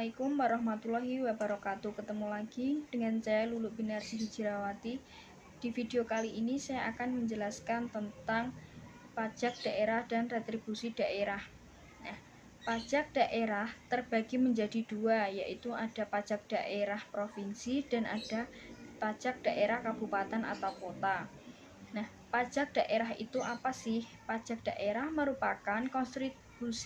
Assalamualaikum warahmatullahi wabarakatuh. Ketemu lagi dengan saya Lulu Binarsi Hijrawati. Di video kali ini saya akan menjelaskan tentang pajak daerah dan retribusi daerah. Nah, pajak daerah terbagi menjadi dua, yaitu ada pajak daerah provinsi dan ada pajak daerah kabupaten atau kota. Nah, pajak daerah itu apa sih? Pajak daerah merupakan kontribusi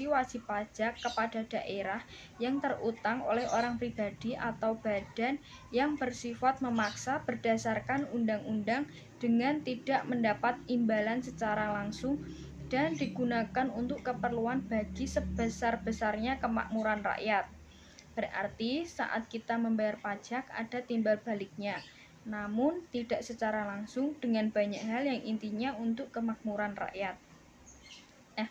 wajib pajak kepada daerah yang terutang oleh orang pribadi atau badan yang bersifat memaksa berdasarkan undang-undang dengan tidak mendapat imbalan secara langsung dan digunakan untuk keperluan bagi sebesar-besarnya kemakmuran rakyat. Berarti saat kita membayar pajak ada timbal baliknya, namun tidak secara langsung dengan banyak hal yang intinya untuk kemakmuran rakyat. Nah,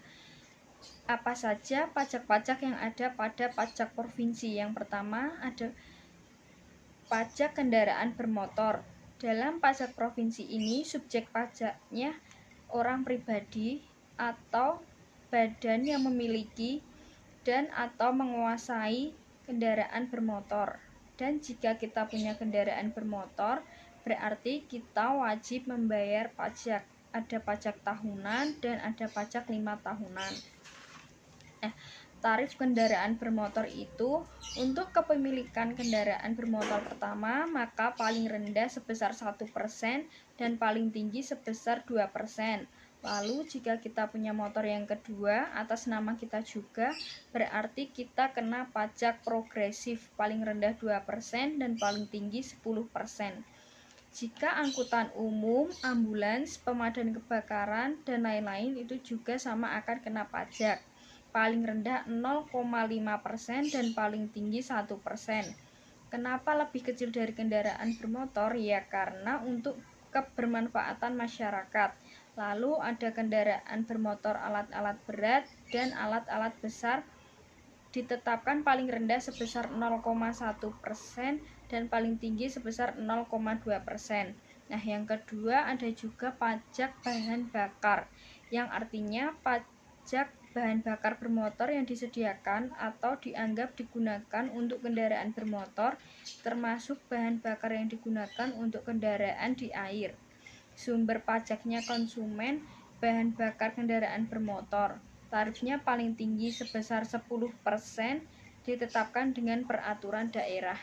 apa saja pajak-pajak yang ada pada pajak provinsi? Yang pertama ada pajak kendaraan bermotor. Dalam pajak provinsi ini subjek pajaknya orang pribadi atau badan yang memiliki dan atau menguasai kendaraan bermotor. Dan jika kita punya kendaraan bermotor, berarti kita wajib membayar pajak. Ada pajak tahunan dan ada pajak 5 tahunan. Tarif kendaraan bermotor itu untuk kepemilikan kendaraan bermotor pertama maka paling rendah sebesar 1% dan paling tinggi sebesar 2%. Lalu jika kita punya motor yang kedua atas nama kita juga, berarti kita kena pajak progresif paling rendah 2% dan paling tinggi 10%. Jika angkutan umum, ambulans, pemadam kebakaran, dan lain-lain itu juga sama akan kena pajak. Paling rendah 0,5% dan paling tinggi 1%. Kenapa lebih kecil dari kendaraan bermotor? Ya karena untuk kebermanfaatan masyarakat. Lalu ada kendaraan bermotor alat-alat berat dan alat-alat besar ditetapkan paling rendah sebesar 0,1% dan paling tinggi sebesar 0,2%. Nah, yang kedua ada juga pajak bahan bakar, yang artinya pajak bahan bakar bermotor yang disediakan atau dianggap digunakan untuk kendaraan bermotor, termasuk bahan bakar yang digunakan untuk kendaraan di air. Sumber pajaknya konsumen bahan bakar kendaraan bermotor. Tarifnya paling tinggi sebesar 10%, ditetapkan dengan peraturan daerah.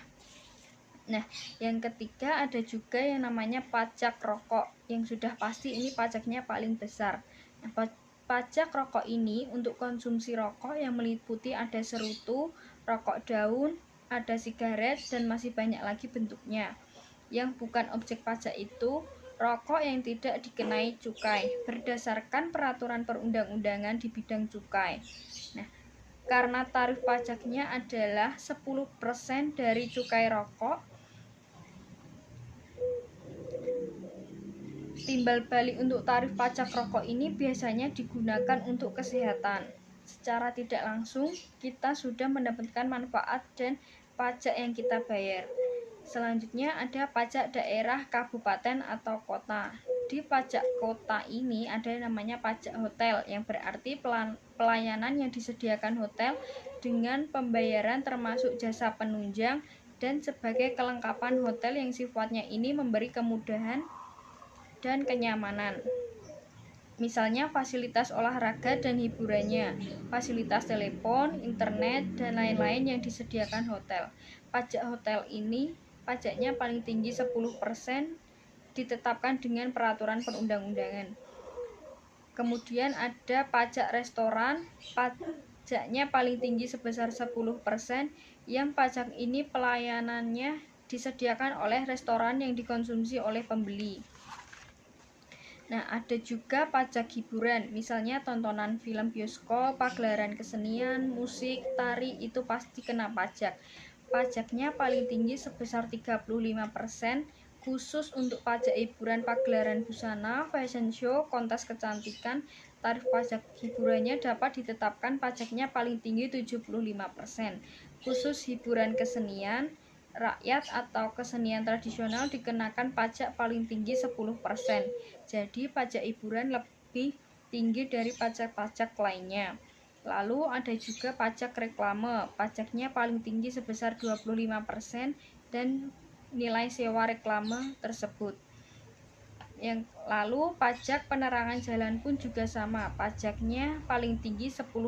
Nah, yang ketiga ada juga yang namanya pajak rokok, yang sudah pasti ini pajaknya paling besar. Nah, pajak rokok ini untuk konsumsi rokok yang meliputi ada serutu, rokok daun, ada sigaret, dan masih banyak lagi bentuknya. Yang bukan objek pajak itu rokok yang tidak dikenai cukai berdasarkan peraturan perundang-undangan di bidang cukai. Nah, karena tarif pajaknya adalah 10% dari cukai rokok, timbal balik untuk tarif pajak rokok ini biasanya digunakan untuk kesehatan. Secara tidak langsung, kita sudah mendapatkan manfaat dan pajak yang kita bayar. Selanjutnya ada pajak daerah, kabupaten, atau kota. Di pajak kota ini ada yang namanya pajak hotel, yang berarti pelayanan yang disediakan hotel dengan pembayaran termasuk jasa penunjang dan sebagai kelengkapan hotel yang sifatnya ini memberi kemudahan dan kenyamanan. Misalnya fasilitas olahraga dan hiburannya, fasilitas telepon, internet, dan lain-lain yang disediakan hotel. Pajak hotel ini pajaknya paling tinggi 10%, ditetapkan dengan peraturan perundang-undangan. Kemudian ada pajak restoran, pajaknya paling tinggi sebesar 10%, yang pajak ini pelayanannya disediakan oleh restoran yang dikonsumsi oleh pembeli. Nah, ada juga pajak hiburan, misalnya tontonan film bioskop, pagelaran kesenian, musik, tari, itu pasti kena pajak. Pajaknya paling tinggi sebesar 35%, khusus untuk pajak hiburan pagelaran busana, fashion show, kontes kecantikan. Tarif pajak hiburannya dapat ditetapkan pajaknya paling tinggi 75%. Khusus hiburan kesenian rakyat atau kesenian tradisional dikenakan pajak paling tinggi 10%. Jadi pajak hiburan lebih tinggi dari pajak-pajak lainnya. Lalu ada juga pajak reklame. Pajaknya paling tinggi sebesar 25% dan nilai sewa reklame tersebut. Lalu pajak penerangan jalan pun juga sama. Pajaknya paling tinggi 10%.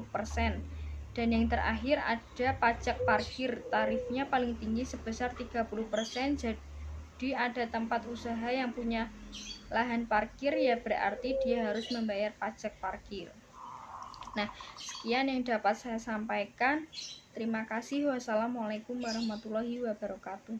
Dan yang terakhir ada pajak parkir. Tarifnya paling tinggi sebesar 30%. Jadi ada tempat usaha yang punya lahan parkir, ya berarti dia harus membayar pajak parkir. Nah, sekian yang dapat saya sampaikan. Terima kasih. Wassalamualaikum warahmatullahi wabarakatuh.